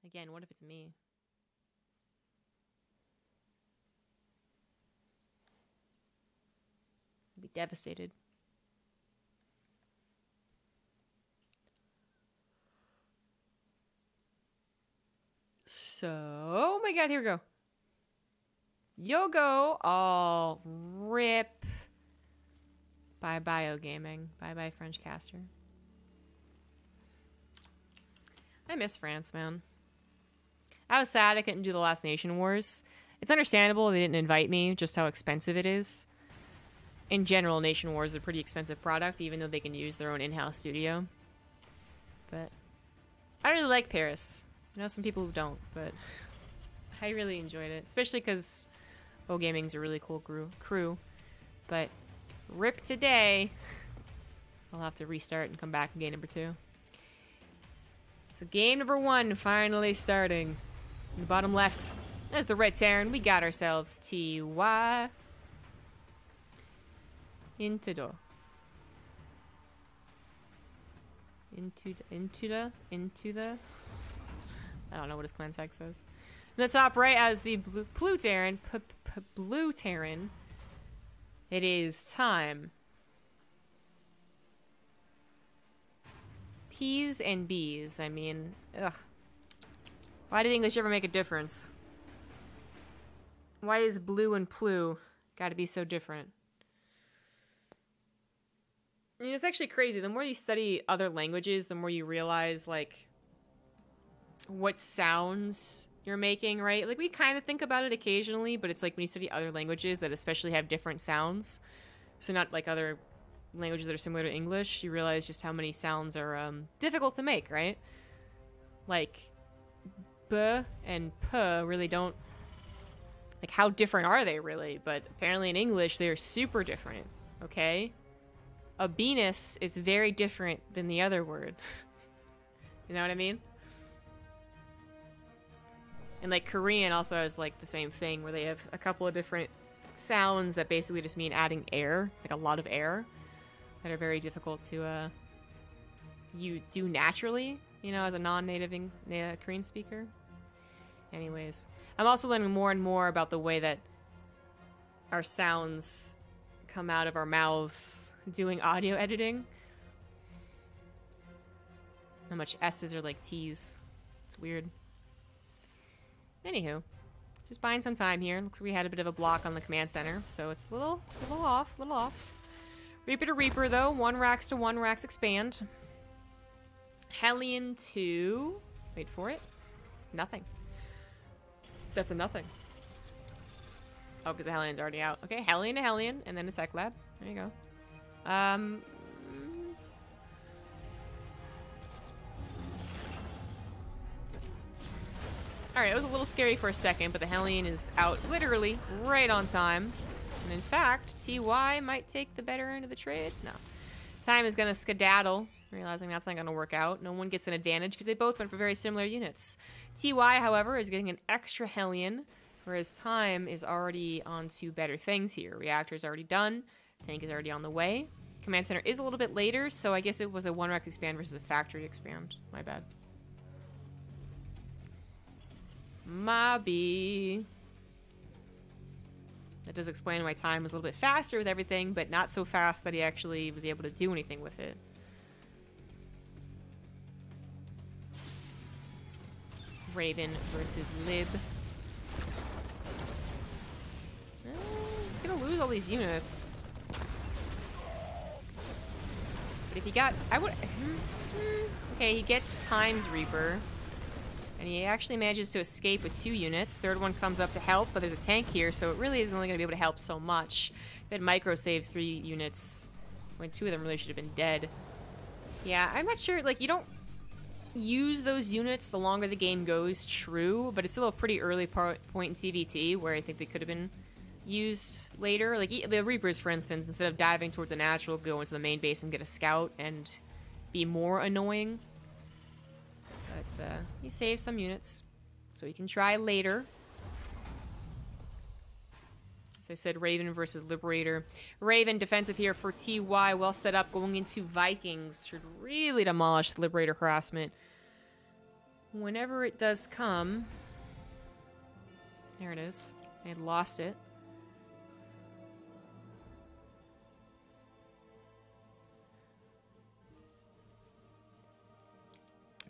Again, what if it's me? I'd be devastated. So, oh my god, here we go. Yogo. Oh, rip. Bye-bye, O-Gaming. Bye-bye, French caster. I miss France, man. I was sad I couldn't do the last Nation Wars. It's understandable they didn't invite me, just how expensive it is. In general, Nation Wars is a pretty expensive product, even though they can use their own in-house studio. But I really like Paris. I know some people who don't, but I really enjoyed it. Especially because O-Gaming's a really cool crew. But rip today. I'll have to restart and come back in game number 2. So game number 1 finally starting. In the bottom left, there's the Red Terran. We got ourselves TY. Into the I don't know what his clan tag says. In the top right as the blue Terran, blue Terran. It is time. P's and B's. I mean, ugh. Why did English ever make a difference? Why is blue and plu gotta be so different? I mean, it's actually crazy. The more you study other languages, the more you realize, like, what sounds you're making, right? Like, we kind of think about it occasionally, but it's like when you study other languages that especially have different sounds, so not like other languages that are similar to English, you realize just how many sounds are difficult to make, right? Like, B and P really don't... Like, how different are they, really? But apparently in English, they're super different, okay? A penis is very different than the other word. You know what I mean? And, like, Korean also has, like, the same thing, where they have a couple of different sounds that basically just mean adding air, like a lot of air, that are very difficult to, you do naturally, you know, as a non-native Korean speaker. Anyways, I'm also learning more and more about the way that our sounds come out of our mouths doing audio editing. How much S's are like T's. It's weird. Anywho, just buying some time here. Looks like we had a bit of a block on the command center, so it's a little off. Reaper to Reaper, though. 1 racks to 1 racks expand. Hellion to... Wait for it. Nothing. That's a nothing. Oh, because the Hellion's already out. Okay, Hellion to Hellion, and then a Tech Lab. There you go. Alright, it was a little scary for a second, but the Hellion is out literally right on time. And in fact, TY might take the better end of the trade. No. Time is going to skedaddle, realizing that's not going to work out. No one gets an advantage because they both went for very similar units. TY, however, is getting an extra Hellion, whereas Time is already on to better things here. Reactor is already done. Tank is already on the way. Command Center is a little bit later, so I guess it was a 1-rack expand versus a factory expand. My bad. Mobby. That does explain why Time was a little bit faster with everything, but not so fast that he actually was able to do anything with it. Raven versus Lib. He's gonna lose all these units. But if he got... Okay, he gets Time's Reaper. And he actually manages to escape with 2 units. Third one comes up to help, but there's a tank here, so it really isn't only going to be able to help so much. That micro saves 3 units when 2 of them really should have been dead. Yeah, I'm not sure. Like, you don't use those units the longer the game goes, true, but it's still a pretty early point in TvT where I think they could have been used later. Like, the Reapers, for instance, instead of diving towards the natural, go into the main base and get a scout and be more annoying. But he saves some units, so he can try later. As I said, Raven versus Liberator. Raven defensive here for TY, well set up, going into Vikings. Should really demolish the Liberator harassment. whenever it does come... There it is. I had lost it.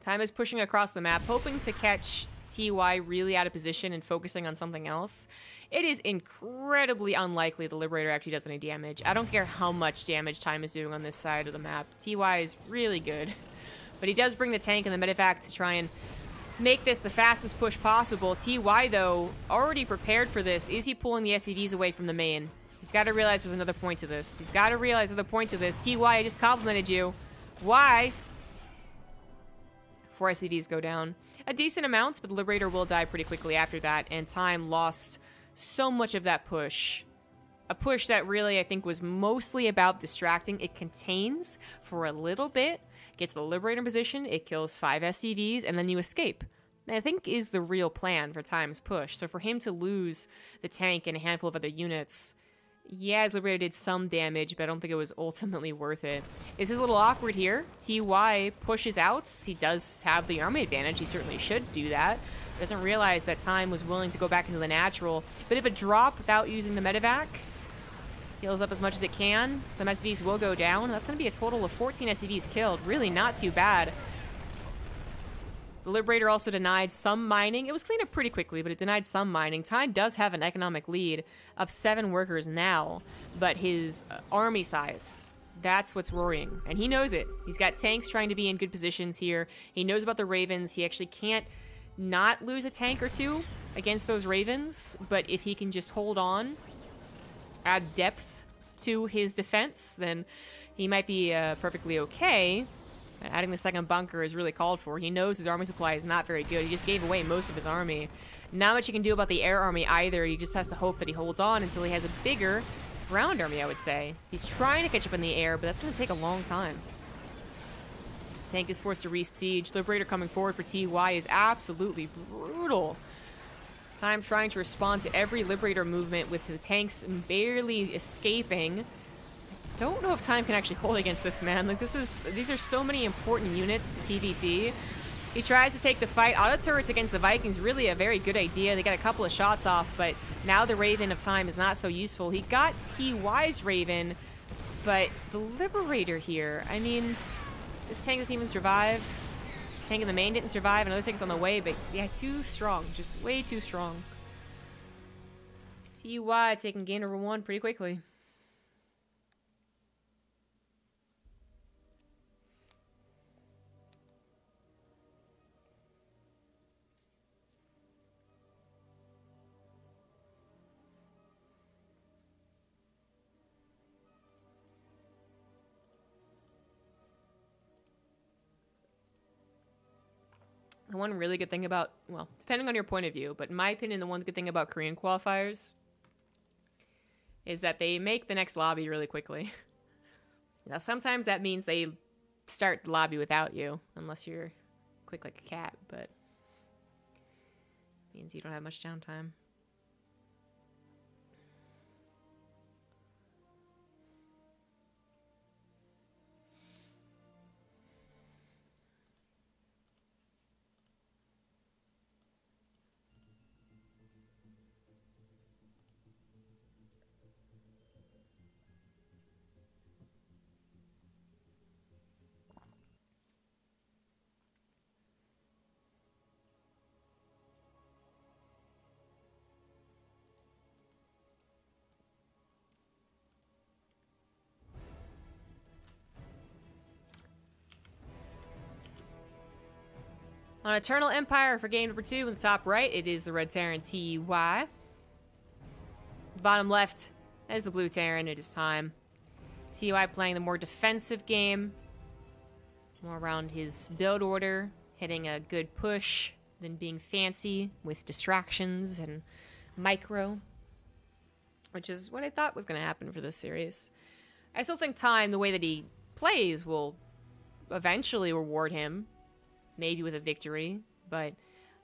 Time is pushing across the map, hoping to catch TY really out of position and focusing on something else. It is incredibly unlikely the Liberator actually does any damage. I don't care how much damage Time is doing on this side of the map. TY is really good. But he does bring the tank and the medevac to try and make this the fastest push possible. TY, though, already prepared for this. Is he pulling the SCVs away from the main? He's got to realize there's another point to this. He's got to realize there's another point to this. TY, I just complimented you. Why? 4 SCVs go down. A decent amount, but the Liberator will die pretty quickly after that, and Time lost so much of that push. A push that really, I think, was mostly about distracting. It contains for a little bit, gets the Liberator in position, it kills 5 SCVs, and then you escape. And I think is the real plan for Time's push. So for him to lose the tank and a handful of other units, yeah, his Liberator did some damage, but I don't think it was ultimately worth it. This is a little awkward here. TY pushes out. He does have the army advantage. He certainly should do that. Doesn't realize that Time was willing to go back into the natural. Bit of a drop without using the medevac. Heals up as much as it can. Some SCVs will go down. That's going to be a total of 14 SCVs killed. Really not too bad. The Liberator also denied some mining. It was cleaned up pretty quickly, but it denied some mining. Time does have an economic lead of 7 workers now, but his army size, that's what's worrying. And he knows it. He's got tanks trying to be in good positions here. He knows about the Ravens. He actually can't not lose a tank or two against those Ravens, but if he can just hold on, add depth to his defense, then he might be perfectly okay. Adding the second bunker is really called for. He knows his army supply is not very good. He just gave away most of his army. Not much he can do about the air army either. He just has to hope that he holds on until he has a bigger ground army, I would say. He's trying to catch up in the air, but that's going to take a long time. Tank is forced to re-siege. Liberator coming forward for TY is absolutely brutal. Time trying to respond to every Liberator movement with the tanks barely escaping. Don't know if Time can actually hold against this man. Like, these are so many important units to TvT. He tries to take the fight. Auto turrets against the Vikings, really a very good idea. They got a couple of shots off, but now the Raven of Time is not so useful. He got TY's Raven, but the Liberator here, I mean, this tank doesn't even survive. Tank in the main didn't survive. Another tank's on the way, but yeah, too strong. Just way too strong. TY taking game number 1 pretty quickly. The one really good thing about, well, depending on your point of view, but in my opinion, the one good thing about Korean qualifiers is that they make the next lobby really quickly. Now, sometimes that means they start the lobby without you, unless you're quick like a cat, but means you don't have much downtime. On Eternal Empire for game number 2 in the top right, it is the red Terran TY. Bottom left is the blue Terran. It is Time. TY playing the more defensive game, more around his build order, hitting a good push, then being fancy with distractions and micro, which is what I thought was going to happen for this series. I still think Time, the way that he plays, will eventually reward him. Maybe with a victory, but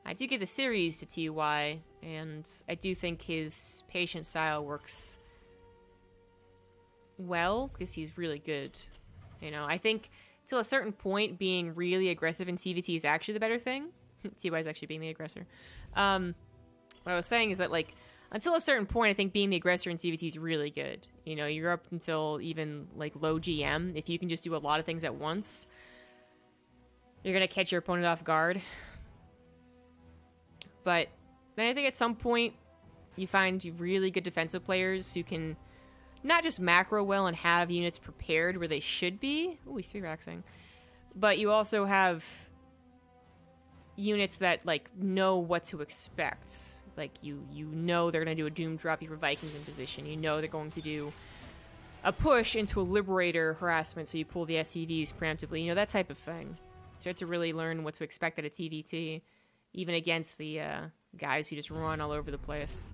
I do give the series to TY, and I do think his patient style works well, because he's really good. You know, I think till a certain point, being really aggressive in TvT is actually the better thing, TY is actually being the aggressor. What I was saying is that, like, until a certain point, I think being the aggressor in TvT is really good. You know, you're up until even, like, low GM. If you can just do a lot of things at once, you're going to catch your opponent off guard. But then I think at some point, you find really good defensive players who can not just macro well and have units prepared where they should be. Ooh, he's 3-raxing. But you also have units that, like, know what to expect. Like, you know they're going to do a Doom drop you for Vikings in position. You know they're going to do a push into a Liberator harassment, so you pull the SCVs preemptively. You know, that type of thing. So you have to really learn what to expect at a TvT, even against the guys who just run all over the place.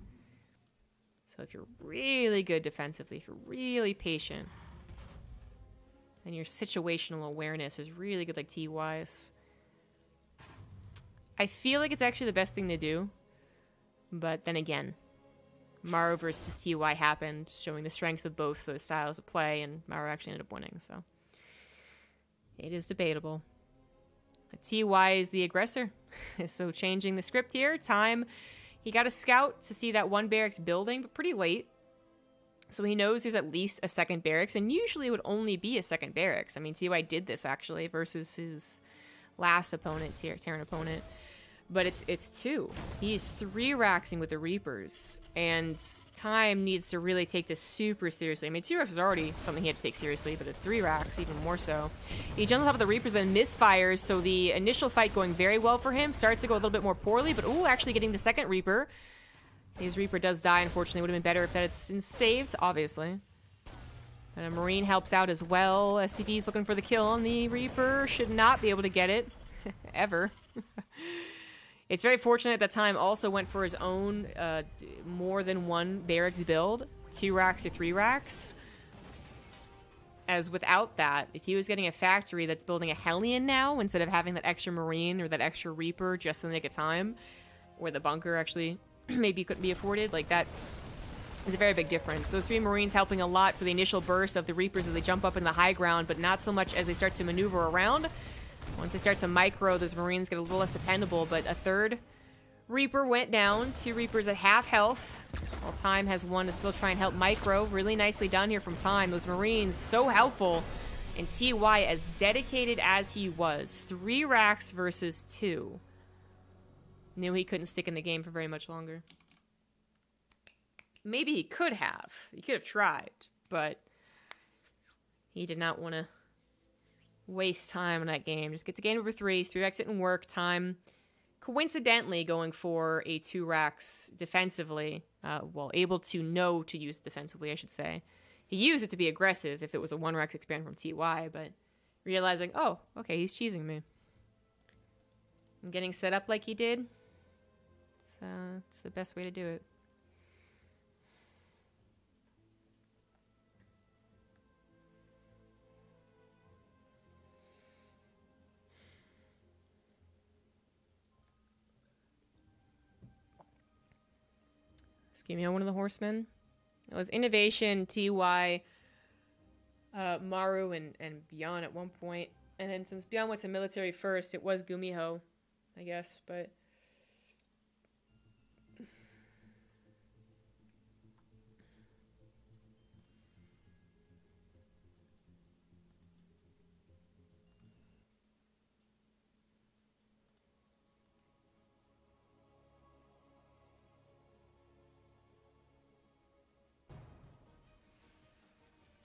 So if you're really good defensively, if you're really patient, and your situational awareness is really good, like TY's, I feel like it's actually the best thing to do. But then again, Maru versus TY happened, showing the strength of both those styles of play, and Maru actually ended up winning, so it is debatable. But TY is the aggressor, so changing the script here. Time, he got a scout to see that one barracks building, but pretty late. So he knows there's at least a second barracks, and usually it would only be a second barracks. I mean, TY did this, actually, versus his last opponent, Terran opponent. But it's 2. He's 3-raxing with the Reapers, and Time needs to really take this super seriously. I mean, 2-rax is already something he had to take seriously, but at 3-rax, even more so. He jumps on top of the Reapers, but misfires, so the initial fight going very well for him starts to go a little bit more poorly, but ooh, actually getting the second Reaper. His Reaper does die, unfortunately. Would have been better if that had been saved, obviously. And a Marine helps out as well. SCV's looking for the kill on the Reaper. Should not be able to get it. Ever. It's very fortunate that Time also went for his own more than one barracks build. 2-racks or 3-racks. As without that, if he was getting a factory that's building a Hellion now, instead of having that extra Marine or that extra Reaper just in the nick of time, where the bunker actually maybe couldn't be afforded, like that is a very big difference. Those 3 Marines helping a lot for the initial burst of the Reapers as they jump up in the high ground, but not so much as they start to maneuver around. Once they start to micro, those Marines get a little less dependable, but a third Reaper went down. 2 Reapers at half health, while Time has one to still try and help micro. Really nicely done here from Time. Those Marines so helpful, and TY as dedicated as he was. 3-racks versus 2. Knew he couldn't stick in the game for very much longer. Maybe he could have. He could have tried, but he did not want to waste time in that game. Just get to game number 3. 3-racks didn't work. Time coincidentally going for a 2-racks defensively. Well, able to know to use it defensively, I should say. He used it to be aggressive if it was a 1-racks expand from TY, but realizing, oh, okay, he's cheesing me. And getting set up like he did, it's the best way to do it. Excuse me, on one of the horsemen. It was Innovation, TY, Maru, and Beyond at one point. And then since Beyond went to military first, it was Gumiho, I guess, but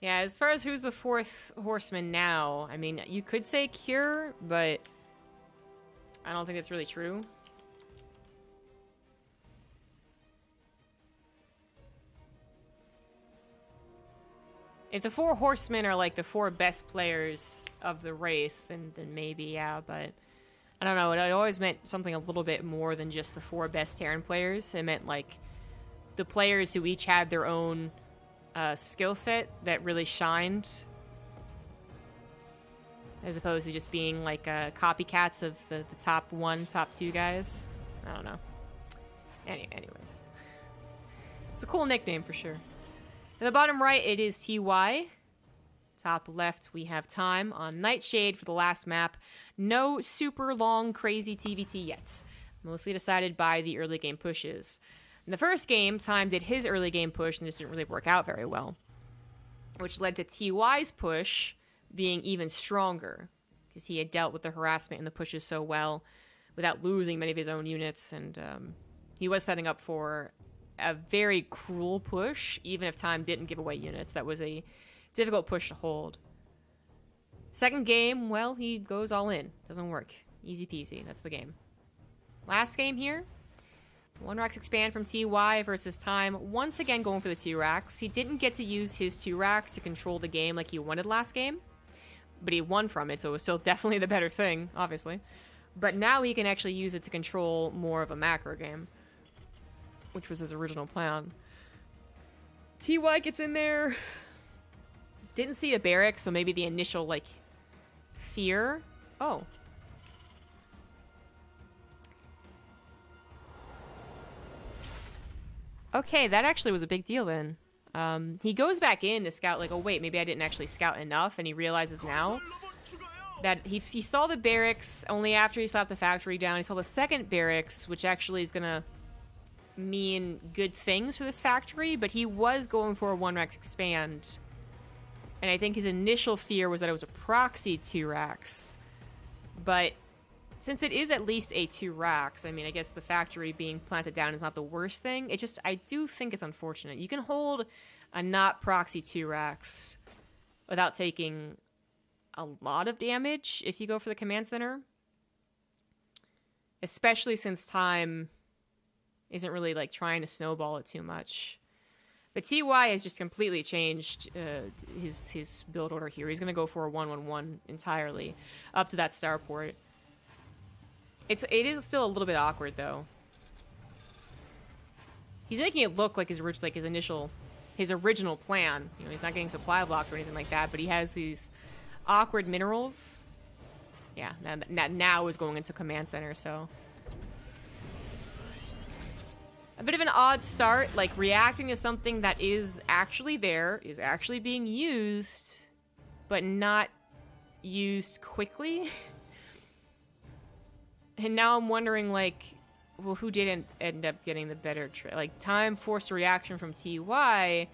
yeah, as far as who's the 4th horseman now, I mean, you could say Cure, but I don't think that's really true. If the 4 horsemen are like the 4 best players of the race, then maybe, yeah, but I don't know. It always meant something a little bit more than just the 4 best Terran players. It meant like the players who each had their own skill set that really shined, as opposed to just being like copycats of the top 1, top 2 guys. I don't know. Anyways, it's a cool nickname for sure. In the bottom right, it is TY. Top left, we have Time on Nightshade for the last map. No super long, crazy TvT yet. Mostly decided by the early game pushes. In the first game, Time did his early game push, and this didn't really work out very well, which led to TY's push being even stronger, because he had dealt with the harassment and the pushes so well without losing many of his own units, and he was setting up for a very cruel push, even if Time didn't give away units. That was a difficult push to hold. Second game, well, he goes all in. Doesn't work. Easy peasy. That's the game. Last game here. 1 Rax expand from TY versus Time. Once again going for the 2 Rax. He didn't get to use his 2 Rax to control the game like he wanted last game. But he won from it, so it was still definitely the better thing, obviously. But now he can actually use it to control more of a macro game, which was his original plan. TY gets in there. Didn't see a barrack, so maybe the initial, like, fear. Oh. Okay, that actually was a big deal then. He goes back in to scout, like, oh wait, maybe I didn't actually scout enough, and he realizes now that he saw the barracks only after he slapped the factory down. He saw the second barracks, which actually is gonna mean good things for this factory, but he was going for a 1 Rax expand. And I think his initial fear was that it was a proxy 2 Rax. But since it is at least a 2 Rax, I mean, I guess the factory being planted down is not the worst thing. It just, I do think it's unfortunate. You can hold a not proxy 2 Rax without taking a lot of damage if you go for the command center. Especially since Time isn't really, like, trying to snowball it too much. But TY has just completely changed his build order here. He's going to go for a 1-1-1 entirely up to that starport. It is still a little bit awkward, though. He's making it look like his original plan. You know, he's not getting supply blocked or anything like that, but he has these awkward minerals. Yeah, now is going into command center, so a bit of an odd start, like reacting to something that is actually there, is actually being used, but not used quickly. And now I'm wondering, like, well, who didn't end up getting the better like, Time forced a reaction from TY,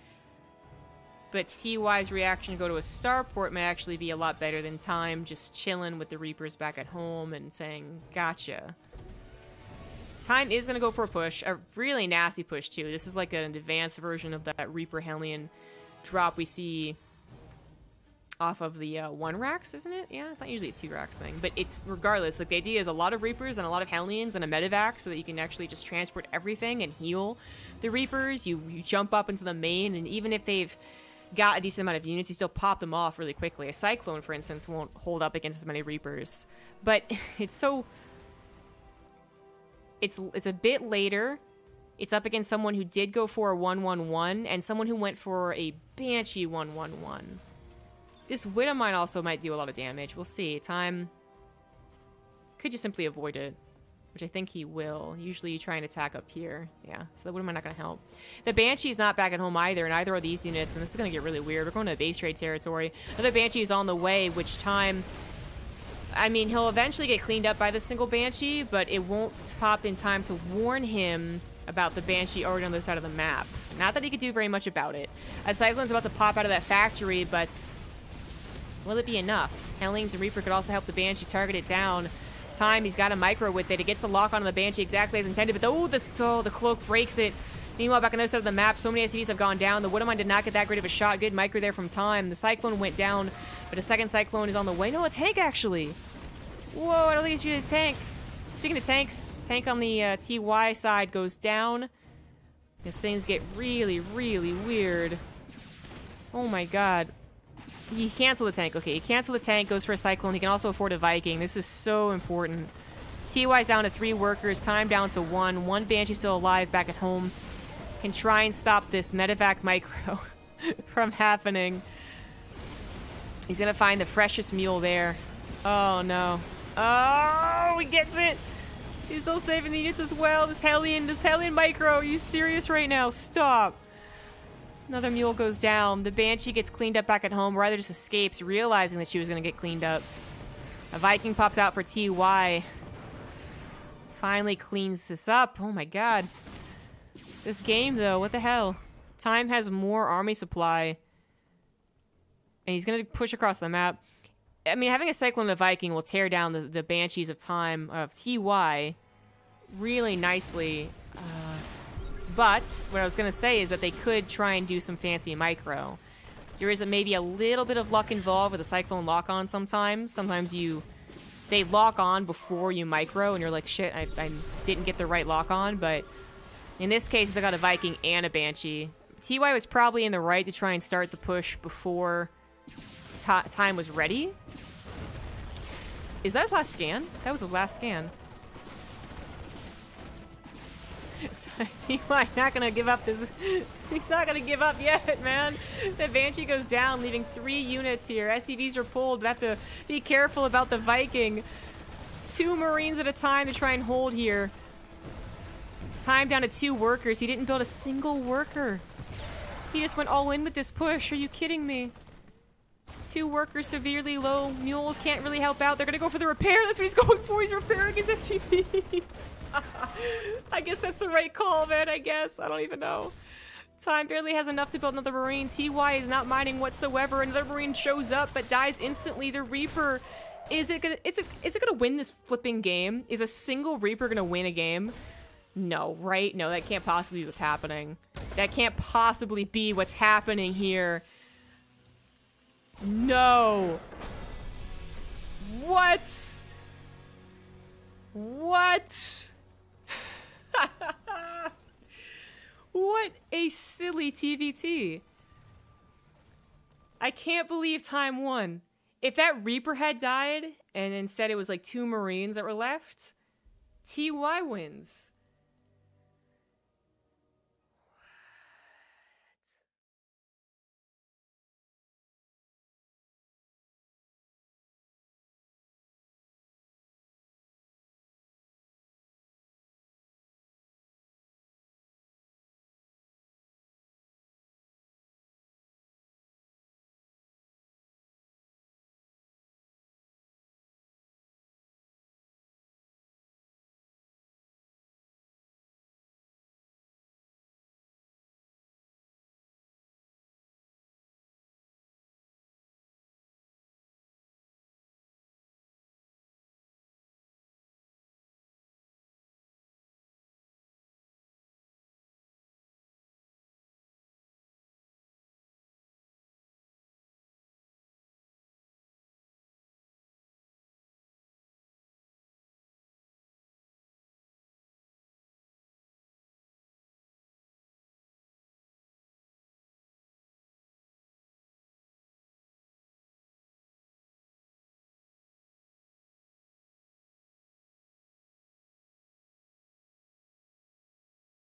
but TY's reaction to go to a starport might actually be a lot better than Time just chilling with the Reapers back at home and saying, gotcha. Time is going to go for a push, a really nasty push, too. This is like an advanced version of that Reaper Hellion drop we see off of the 1 Rax, isn't it? Yeah, it's not usually a 2 Rax thing, but it's, regardless, like, the idea is a lot of Reapers and a lot of Hellions and a medevac so that you can actually just transport everything and heal the Reapers. You jump up into the main, and even if they've got a decent amount of units, you still pop them off really quickly. A Cyclone, for instance, won't hold up against as many Reapers, but it's so... It's a bit later. It's up against someone who did go for a 1-1-1 and someone who went for a Banshee 1-1-1. This Widowmine also might do a lot of damage. We'll see. Time could just simply avoid it, which I think he will. Usually you try and attack up here. Yeah, so the Widowmine not going to help. The Banshee's not back at home either, and either are these units, and this is going to get really weird. We're going to base trade territory. Another Banshee is on the way, which Time... I mean, he'll eventually get cleaned up by the single Banshee, but it won't pop in time to warn him about the Banshee already on the other side of the map. Not that he could do very much about it. A Cyclone's about to pop out of that factory, but will it be enough? Hellions and Reaper could also help the Banshee target it down. Time, he's got a micro with it. It gets the lock on the Banshee exactly as intended, but the cloak breaks it. Meanwhile, back on the other side of the map, so many SCVs have gone down. The Widowmine did not get that great of a shot. Good micro there from Time. The Cyclone went down, but a second Cyclone is on the way. No, a tank, actually. Whoa, I don't think it's usually a tank. Speaking of tanks, tank on the TY side goes down. As things get really, really weird. Oh my god. He canceled the tank. Okay, he canceled the tank, goes for a Cyclone. He can also afford a Viking. This is so important. TY's down to 3 workers. Time down to 1. 1 Banshee still alive back at home. Can try and stop this medevac micro from happening. He's gonna find the freshest mule there. Oh no. Oh, he gets it! He's still saving the units as well. This Hellion micro, are you serious right now? Stop. Another mule goes down. The Banshee gets cleaned up back at home, or rather just escapes, realizing that she was gonna get cleaned up. A Viking pops out for TY. Finally cleans this up. Oh my god. This game, though, what the hell? Time has more army supply. And he's going to push across the map. I mean, having a Cyclone and a Viking will tear down the Banshees of Time, of TY, really nicely. But what I was going to say is that they could try and do some fancy micro. There is maybe a little bit of luck involved with a Cyclone lock-on sometimes. Sometimes they lock on before you micro, and you're like, shit, I didn't get the right lock-on. But in this case, they got a Viking and a Banshee. TY was probably in the right to try and start the push before time was ready. Is that his last scan? That was his last scan. TY not gonna give up this. He's not gonna give up yet, man. The Banshee goes down, leaving 3 units here. SCVs are pulled, but have to be careful about the Viking. 2 Marines at a time to try and hold here. Time down to 2 workers. He didn't build a single worker. He just went all in with this push. Are you kidding me? 2 workers severely low. Mules can't really help out. They're gonna go for the repair. That's what he's going for. He's repairing his SCVs. I guess that's the right call, man. I guess. I don't even know. Time barely has enough to build another Marine. TY is not mining whatsoever. Another Marine shows up but dies instantly. The Reaper, is it gonna win this flipping game? Is a single Reaper gonna win a game? No, right? No, that can't possibly be what's happening. That can't possibly be what's happening here. No. What? What? What a silly TvT. I can't believe time won. If that Reaper had died, and instead it was like 2 Marines that were left, TY wins.